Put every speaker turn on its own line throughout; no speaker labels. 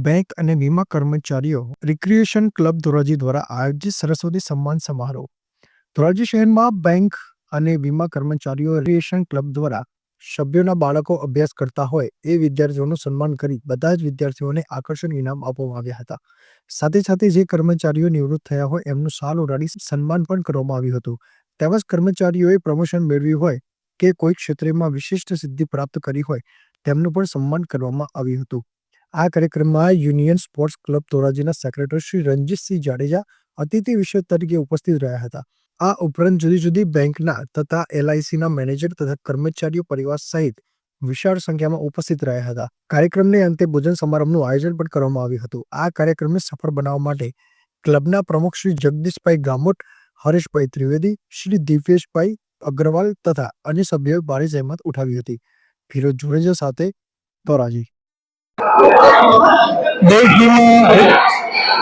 Bank અને વીમા કર્મચારીઓ રિક્રિએશન ક્લબ ધોરાજી દ્વારા આયોજિત સરસ્વતી સન્માન સમારોહ. ધોરાજી શહેરમાં બેંક અને વીમા કર્મચારીઓ રિક્રિએશન ક્લબ દ્વારા સભ્યોના બાળકો અભ્યાસ કરતા હોય એ વિદ્યાર્થીઓનું સન્માન કરી બધા જ વિદ્યાર્થીઓને આકર્ષણ ઇનામ આપવામાં આવ્યા હતા. સાથે સાથે જે કર્મચારીઓ નિવૃત્ત થયા હોય એમનું શાલ ઓઢાડી સન્માન પણ કરવામાં આવ્યું હતું. તેમજ કર્મચારીઓએ પ્રમોશન મેળવ્યું હોય કે કોઈ ક્ષેત્રમાં વિશિષ્ટ સિદ્ધિ પ્રાપ્ત કરી હોય તેમનું પણ સન્માન કરવામાં આવ્યું હતું. આ કાર્યક્રમમાં યુનિયન સ્પોર્ટ્સ ક્લબ ધોરાજીના સેક્રેટરી શ્રી રણજીતસિંહ જાડેજા અતિથિ વિશેષ તરીકે ઉપસ્થિત રહ્યા હતા. આ ઉપરાંત જુદી જુદી બેંકના તથા LICના મેનેજર તથા કર્મચારીઓ પરિવાર સહિત વિશાળ સંખ્યામાં ઉપસ્થિત રહ્યા હતા. કાર્યક્રમને અંતે ભોજન સમારંભનું આયોજન પણ કરવામાં આવ્યું હતું. આ કાર્યક્રમને સફળ બનાવવા માટે ક્લબના પ્રમુખ શ્રી જગદીશભાઈ ગામોટ, હરેશભાઈ ત્રિવેદી, શ્રી દિવ્યેશભાઈ અગ્રવાલ તથા અન્ય સભ્યોએ ભારે જહેમત ઉઠાવી હતી. ફિરોજ જોડેજા સાથે ધોરાજી.
બેંક વીમા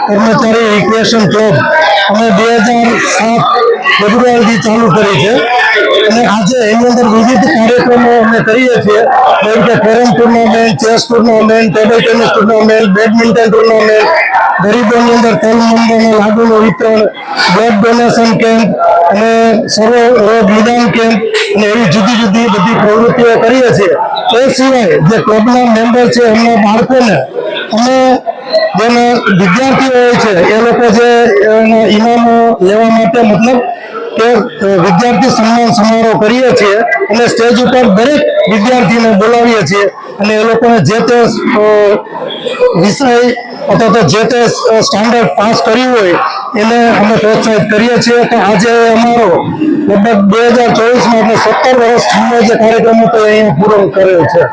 કર્મચારી રિક્રિએશન ક્લબ અમે 2007 ફેબ્રુઆરીથી ચાલુ કરી છે અને આજે એની અંદર વિવિધ કાર્યક્રમો અમે કરીએ છીએ, જેમ કે carrom tournament, chess tournament, table tennis tournament, badminton tournament, ગરીબોની અંદર તેલ મંદોના લાડુનું વિતરણ, બ્લડ ડોનેશન કેમ્પ અને સર્વ રોગ નિદાન કેમ્પ અને એવી જુદી જુદી બધી પ્રવૃત્તિઓ કરીએ છીએ. એ સિવાય જે ક્લબના મેમ્બર છે એમના બાળકોને અમે જેના વિદ્યાર્થીઓ હોય છે એ લોકો જે ઇનામો લેવા માટે મતલબ કે વિદ્યાર્થી સન્માન સમારોહ કરીએ છીએ અને સ્ટેજ ઉપર દરેક વિદ્યાર્થીને બોલાવીએ છીએ અને એ લોકોને જે તે વિષય અથવા તો જે તે સ્ટાન્ડર્ડ પાસ કર્યું હોય એને અમે પ્રોત્સાહિત કરીએ છીએ. તો આજે અમારો લગભગ 2024માં એટલે 17 વર્ષ થવાનો જે કાર્યક્રમ હતો એ અહીંયા પૂરો કર્યો છે.